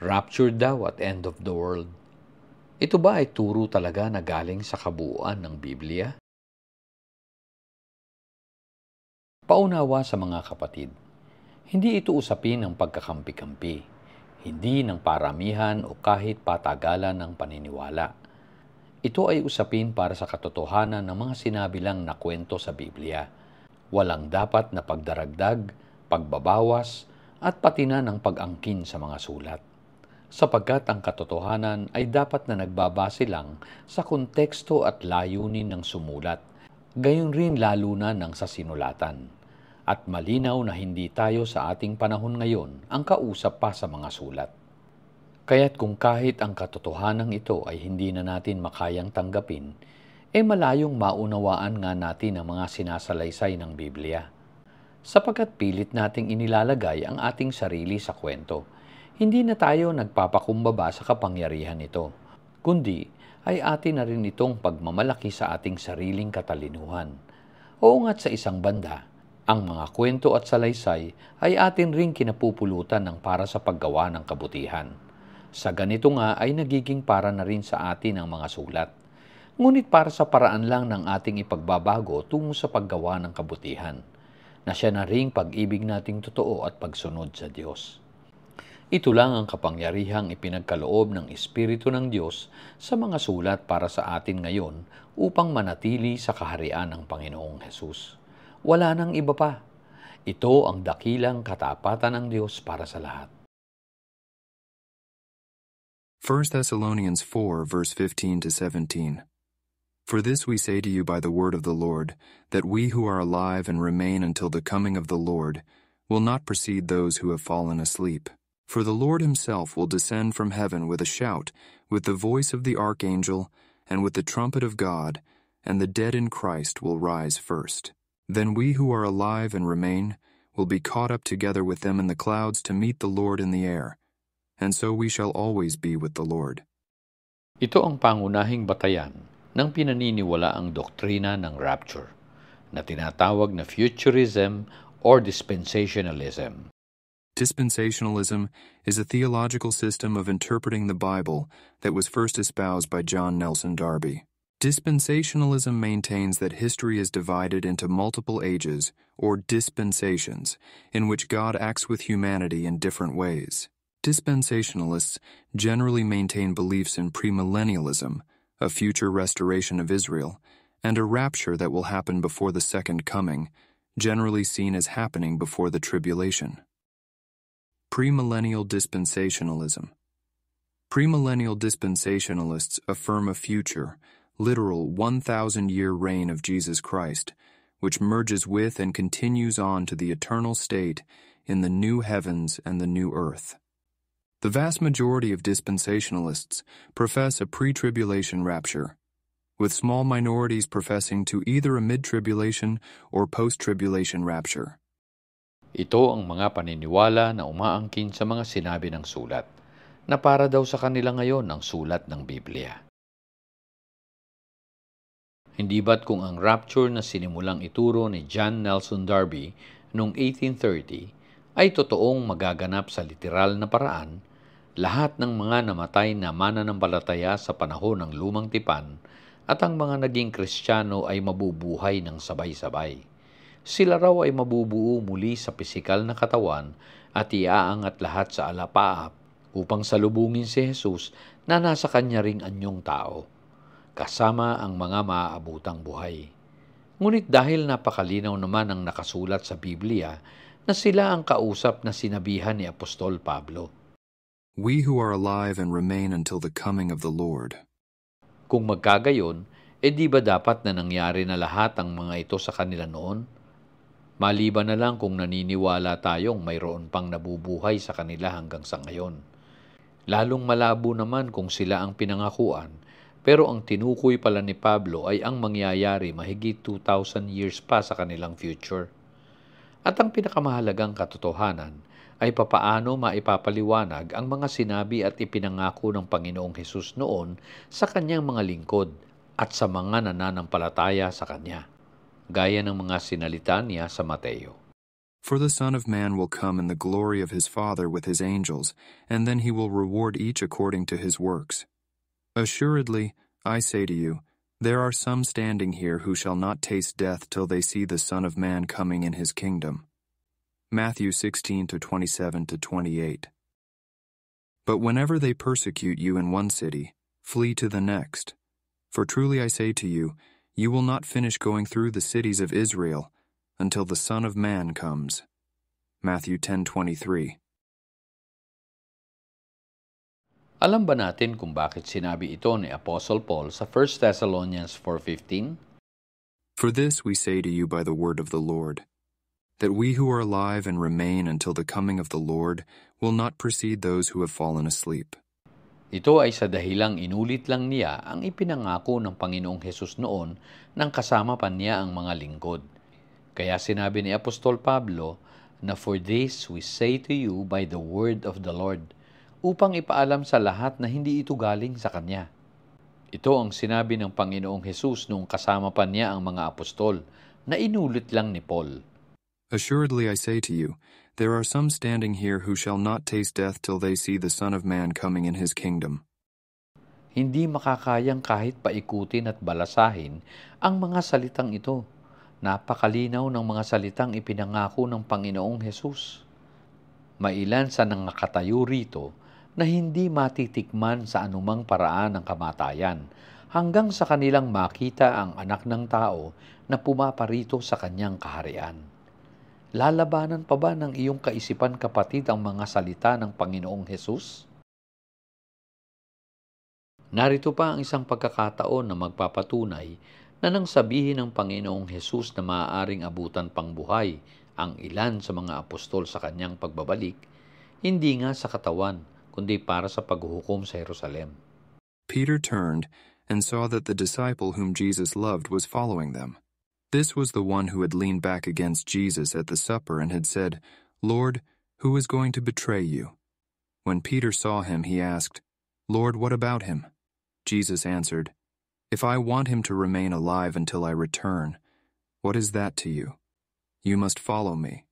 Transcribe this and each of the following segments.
Raptured daw at end of the world. Ito ba ay turo talaga na galing sa kabuuan ng Biblia? Paunawa sa mga kapatid, hindi ito usapin ng pagkakampi-kampi, hindi ng paramihan o kahit patagalan ng paniniwala. Ito ay usapin para sa katotohanan ng mga sinabi lang na kwento sa Biblia. Walang dapat na pagdaragdag, pagbabawas, at pati na ng pag-angkin sa mga sulat. Sapagkat ang katotohanan ay dapat na nagbabase lang sa konteksto at layunin ng sumulat, gayon rin lalo na ng sa sinulatan. At malinaw na hindi tayo sa ating panahon ngayon ang kausap pa sa mga sulat. Kaya't kung kahit ang katotohanan ito ay hindi na natin makayang tanggapin, malayong maunawaan nga natin ang mga sinasalaysay ng Biblia. Sapagkat pilit nating inilalagay ang ating sarili sa kwento, hindi na tayo nagpapakumbaba sa kapangyarihan nito, kundi ay atin na rin itong pagmamalaki sa ating sariling katalinuhan. Oo nga't sa isang banda, ang mga kwento at salaysay ay atin ring kinapupulutan ng para sa paggawa ng kabutihan. Sa ganito nga ay nagiging para na rin sa atin ang mga sulat. Ngunit para sa paraan lang ng ating ipagbabago tungo sa paggawa ng kabutihan, na siya na ring pag-ibig nating totoo at pagsunod sa Diyos. Ito lang ang kapangyarihang ipinagkaloob ng Espiritu ng Diyos sa mga sulat para sa atin ngayon upang manatili sa kaharian ng Panginoong Hesus. Wala nang iba pa. Ito ang dakilang katapatan ng Diyos para sa lahat. 1 Thessalonians 4, verse 15-17. For this we say to you by the word of the Lord, that we who are alive and remain until the coming of the Lord will not precede those who have fallen asleep. For the Lord himself will descend from heaven with a shout, with the voice of the archangel, and with the trumpet of God, and the dead in Christ will rise first. Then we who are alive and remain will be caught up together with them in the clouds to meet the Lord in the air, and so we shall always be with the Lord. Ito ang pangunahing batayan ng pinaniniwalaang doktrina ng rapture, na tinatawag na futurism or dispensationalism. Dispensationalism is a theological system of interpreting the Bible that was first espoused by John Nelson Darby. Dispensationalism maintains that history is divided into multiple ages, or dispensations, in which God acts with humanity in different ways. Dispensationalists generally maintain beliefs in premillennialism, a future restoration of Israel, and a rapture that will happen before the second coming, generally seen as happening before the tribulation. Premillennial dispensationalism. Premillennial dispensationalists affirm a future, literal 1,000-year reign of Jesus Christ, which merges with and continues on to the eternal state in the new heavens and the new earth. The vast majority of dispensationalists profess a pre-tribulation rapture, with small minorities professing to either a mid-tribulation or post-tribulation rapture. Ito ang mga paniniwala na umaangkin sa mga sinabi ng sulat, na para daw sa kanila ngayon ang sulat ng Biblia. Hindi ba't kung ang rapture na sinimulang ituro ni John Nelson Darby noong 1830 ay totoong magaganap sa literal na paraan, lahat ng mga namatay na mananampalataya sa panahon ng Lumang Tipan at ang mga naging Kristiyano ay mabubuhay ng sabay-sabay. Sila raw ay mabubuo muli sa pisikal na katawan at iaangat lahat sa alapaap upang salubungin si Jesus na nasa kanya ring anyong tao, kasama ang mga maaabutang buhay. Ngunit dahil napakalinaw naman ang nakasulat sa Biblia na sila ang kausap na sinabihan ni Apostol Pablo, We who are alive and remain until the coming of the Lord. kung magkagayon, di ba dapat na nangyari na lahat ang mga ito sa kanila noon? Maliban na lang kung naniniwala tayong mayroon pang nabubuhay sa kanila hanggang sa ngayon. Lalong malabo naman kung sila ang pinangakuan, pero ang tinukoy pala ni Pablo ay ang mangyayari mahigit 2,000 years pa sa kanilang future. At ang pinakamahalagang katotohanan ay papaano maipapaliwanag ang mga sinabi at ipinangako ng Panginoong Hesus noon sa kanyang mga lingkod at sa mga nananampalataya sa kanya, gaya ng mga sinalita niya sa Mateo. For the Son of Man will come in the glory of his Father with his angels, and then he will reward each according to his works. Assuredly, I say to you, there are some standing here who shall not taste death till they see the Son of Man coming in his kingdom. Matthew 16:27-28. But whenever they persecute you in one city, flee to the next. For truly I say to you, you will not finish going through the cities of Israel until the Son of Man comes. Matthew 10:23. Alam ba natin kung bakit sinabi ito ni Apostle Paul sa 1 Thessalonians 4:15? For this we say to you by the word of the Lord, that we who are alive and remain until the coming of the Lord will not precede those who have fallen asleep. Ito ay sa dahilang inulit lang niya ang ipinangako ng Panginoong Hesus noon nang kasama pa niya ang mga lingkod. Kaya sinabi ni Apostol Pablo na for this we say to you by the word of the Lord, upang ipaalam sa lahat na hindi ito galing sa Kanya. Ito ang sinabi ng Panginoong Hesus noong kasama pa niya ang mga apostol, na inulit lang ni Paul. Assuredly I say to you, there are some standing here who shall not taste death till they see the Son of Man coming in his kingdom. Hindi makakayang kahit paikutin at balasahin ang mga salitang ito. Napakalinaw ng mga salitang ipinangako ng Panginoong Hesus. Mailan sa nangakatayo rito na hindi matitikman sa anumang paraan ng kamatayan hanggang sa kanilang makita ang anak ng tao na pumaparito sa kanyang kaharian. Lalabanan pa ba ng iyong kaisipan, kapatid, ang mga salita ng Panginoong Hesus? Narito pa ang isang pagkakataon na magpapatunay na nang sabihin ng Panginoong Hesus na maaaring abutan pang buhay ang ilan sa mga apostol sa kanyang pagbabalik, hindi nga sa katawan, kundi para sa paghuhukom sa Jerusalem. Peter turned and saw that the disciple whom Jesus loved was following them. This was the one who had leaned back against Jesus at the supper and had said, Lord, who is going to betray you? When Peter saw him, he asked, Lord, what about him? Jesus answered, If I want him to remain alive until I return, what is that to you? You must follow me.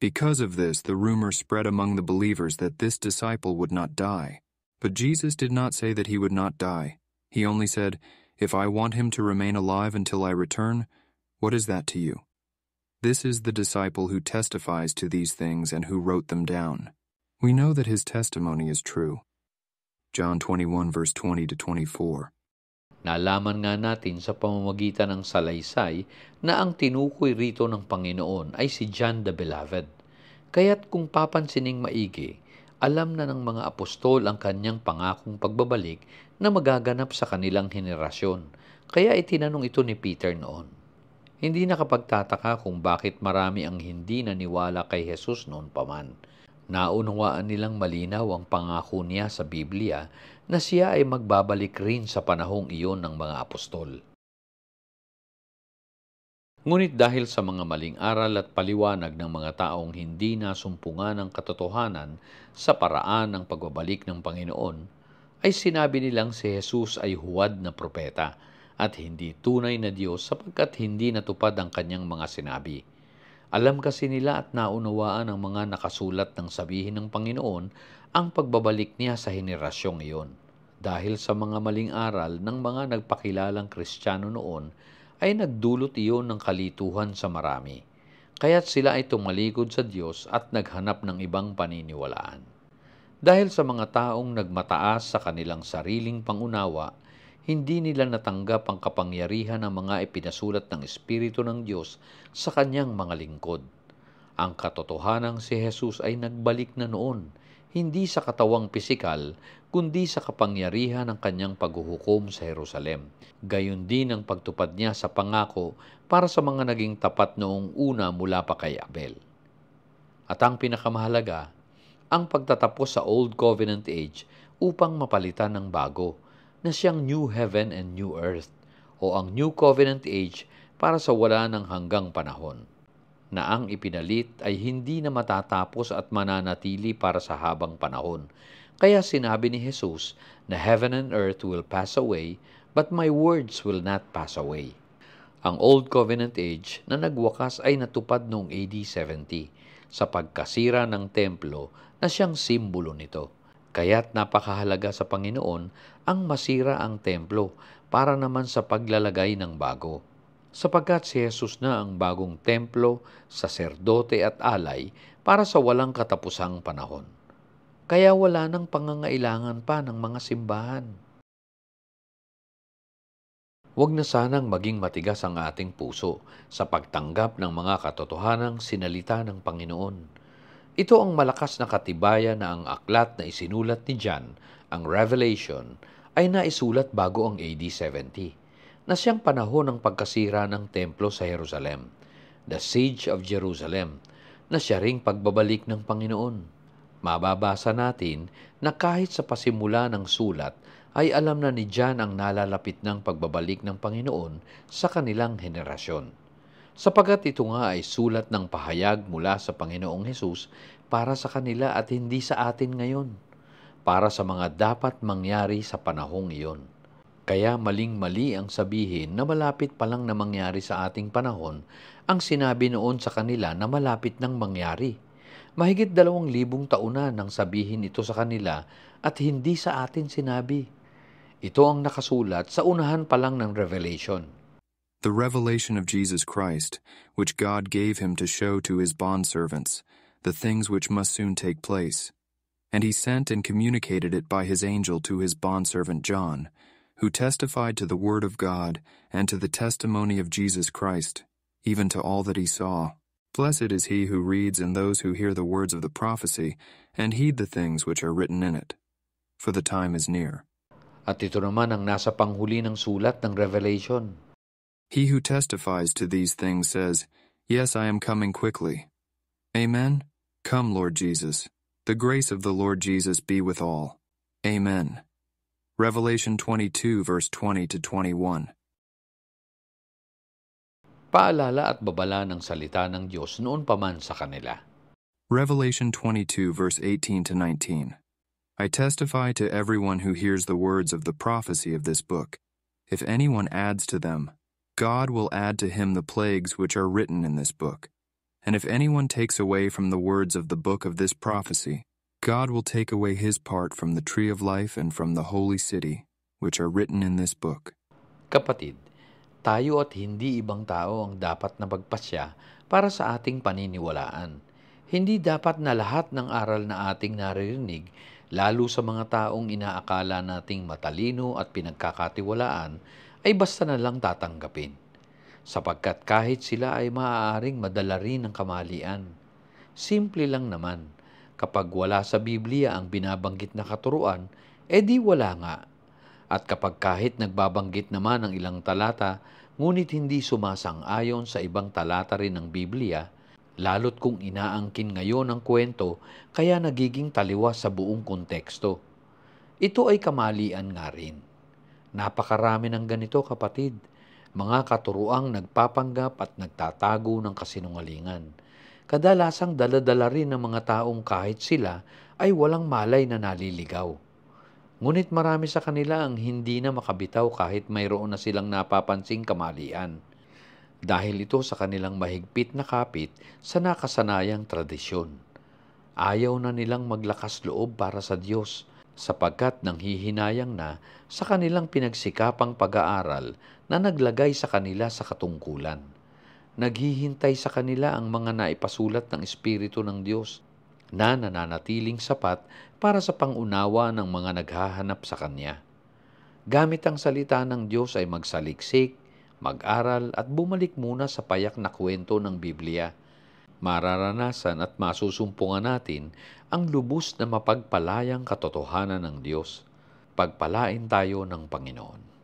Because of this, the rumor spread among the believers that this disciple would not die. But Jesus did not say that he would not die. He only said, If I want him to remain alive until I return, what is that to you? This is the disciple who testifies to these things and who wrote them down. We know that his testimony is true. John 21 verse 20-24. Nalaman nga natin sa pamamagitan ng salaysay na ang tinukoy rito ng Panginoon ay si John the Beloved. Kaya't kung papansining maigi, alam na ng mga apostol ang kanyang pangakong pagbabalik na magaganap sa kanilang henerasyon. Kaya itinanong ito ni Peter noon. Hindi nakapagtataka kung bakit marami ang hindi naniwala kay Jesus noon paman. Naunawaan nilang malinaw ang pangako niya sa Biblia na siya ay magbabalik rin sa panahong iyon ng mga apostol. Ngunit dahil sa mga maling aral at paliwanag ng mga taong hindi nasumpungan ng katotohanan sa paraan ng pagbabalik ng Panginoon, ay sinabi nilang si Jesus ay huwad na propeta at hindi tunay na Diyos sapagkat hindi natupad ang kanyang mga sinabi. Alam kasi nila at naunawaan ang mga nakasulat ng sabihin ng Panginoon ang pagbabalik niya sa henerasyong iyon. Dahil sa mga maling aral ng mga nagpakilalang Kristiyano noon, ay nagdulot iyon ng kalituhan sa marami. Kaya't sila ay tumalikod sa Diyos at naghanap ng ibang paniniwalaan. Dahil sa mga taong nagmataas sa kanilang sariling pangunawa, hindi nila natanggap ang kapangyarihan ng mga ipinasulat ng Espiritu ng Diyos sa kanyang mga lingkod. Ang katotohanang si Jesus ay nagbalik na noon, hindi sa katawang pisikal, kundi sa kapangyarihan ng kanyang paghuhukom sa Jerusalem. Gayon din ang pagtupad niya sa pangako para sa mga naging tapat noong una mula pa kay Abel. At ang pinakamahalaga, ang pagtatapos sa Old Covenant Age upang mapalitan ng bago, na siyang New Heaven and New Earth, o ang New Covenant Age para sa wala ng hanggang panahon, na ang ipinalit ay hindi na matatapos at mananatili para sa habang panahon. Kaya sinabi ni Jesus na heaven and earth will pass away, but my words will not pass away. Ang Old Covenant Age na nagwakas ay natupad noong AD 70, sa pagkasira ng templo na siyang simbolo nito. Kaya't napakahalaga sa Panginoon ang masira ang templo para naman sa paglalagay ng bago. Sapagkat si Jesus na ang bagong templo, saserdote at alay para sa walang katapusang panahon. Kaya wala nang pangangailangan pa ng mga simbahan. Huwag na sanang maging matigas ang ating puso sa pagtanggap ng mga katotohanang sinalita ng Panginoon. Ito ang malakas na katibayan na ang aklat na isinulat ni John, ang Revelation, ay naisulat bago ang AD 70, na siyang panahon ng pagkasira ng templo sa Jerusalem, the Siege of Jerusalem, na siya ring pagbabalik ng Panginoon. Mababasa natin na kahit sa pasimula ng sulat ay alam na ni John ang nalalapit ng pagbabalik ng Panginoon sa kanilang henerasyon. Sapagat ito nga ay sulat ng pahayag mula sa Panginoong Hesus para sa kanila at hindi sa atin ngayon, para sa mga dapat mangyari sa panahong iyon. Kaya maling-mali ang sabihin na malapit pa lang na mangyari sa ating panahon ang sinabi noon sa kanila na malapit nang mangyari. Mahigit 2,000 taon na nang sabihin ito sa kanila at hindi sa atin sinabi. Ito ang nakasulat sa unahan pa lang ng Revelation. The revelation of Jesus Christ, which God gave him to show to his bondservants, the things which must soon take place. And he sent and communicated it by his angel to his bondservant John, who testified to the word of God and to the testimony of Jesus Christ, even to all that he saw. Blessed is he who reads and those who hear the words of the prophecy, and heed the things which are written in it. For the time is near. At ito naman ang nasa panghuli ng sulat ng Revelation. He who testifies to these things says, Yes, I am coming quickly. Amen. Come, Lord Jesus. The grace of the Lord Jesus be with all. Amen. Revelation 22, verse 20 to 21. Paalala at babala ng salita ng Diyos noon pa man sa kanila. Revelation 22, verse 18 to 19. I testify to everyone who hears the words of the prophecy of this book. If anyone adds to them, God will add to him the plagues which are written in this book. And if anyone takes away from the words of the book of this prophecy, God will take away his part from the tree of life and from the holy city, which are written in this book. Kapatid, tayo at hindi ibang tao ang dapat na magpasya para sa ating paniniwalaan. Hindi dapat na lahat ng aral na ating naririnig, lalo sa mga taong inaakala nating matalino at pinagkakatiwalaan, ay basta na lang tatanggapin. Sapagkat kahit sila ay maaaring madala rin ng kamalian. Simple lang naman, kapag wala sa Biblia ang binabanggit na katuruan, edi wala nga. At kapag kahit nagbabanggit naman ang ilang talata, ngunit hindi sumasang-ayon sa ibang talata rin ng Biblia, lalo't kung inaangkin ngayon ang kwento, kaya nagiging taliwas sa buong konteksto. Ito ay kamalian nga rin. Napakarami ng ganito, kapatid. Mga katuruang nagpapanggap at nagtatago ng kasinungalingan. Kadalasang dala-dala rin ng mga taong kahit sila ay walang malay na naliligaw. Ngunit marami sa kanila ang hindi na makabitaw kahit mayroon na silang napapansing kamalian. Dahil ito sa kanilang mahigpit na kapit sa nakasanayang tradisyon. Ayaw na nilang maglakas loob para sa Diyos sapagkat nanghihinayang na sa kanilang pinagsikapang pag-aaral na naglagay sa kanila sa katungkulan. Naghihintay sa kanila ang mga naipasulat ng Espiritu ng Diyos na nananatiling sapat para sa pangunawa ng mga naghahanap sa Kanya. Gamit ang salita ng Diyos ay magsaliksik, mag-aral at bumalik muna sa payak na kwento ng Biblia. Mararanasan at masusumpungan natin ang lubos na mapagpalayang katotohanan ng Diyos. Pagpalain tayo ng Panginoon.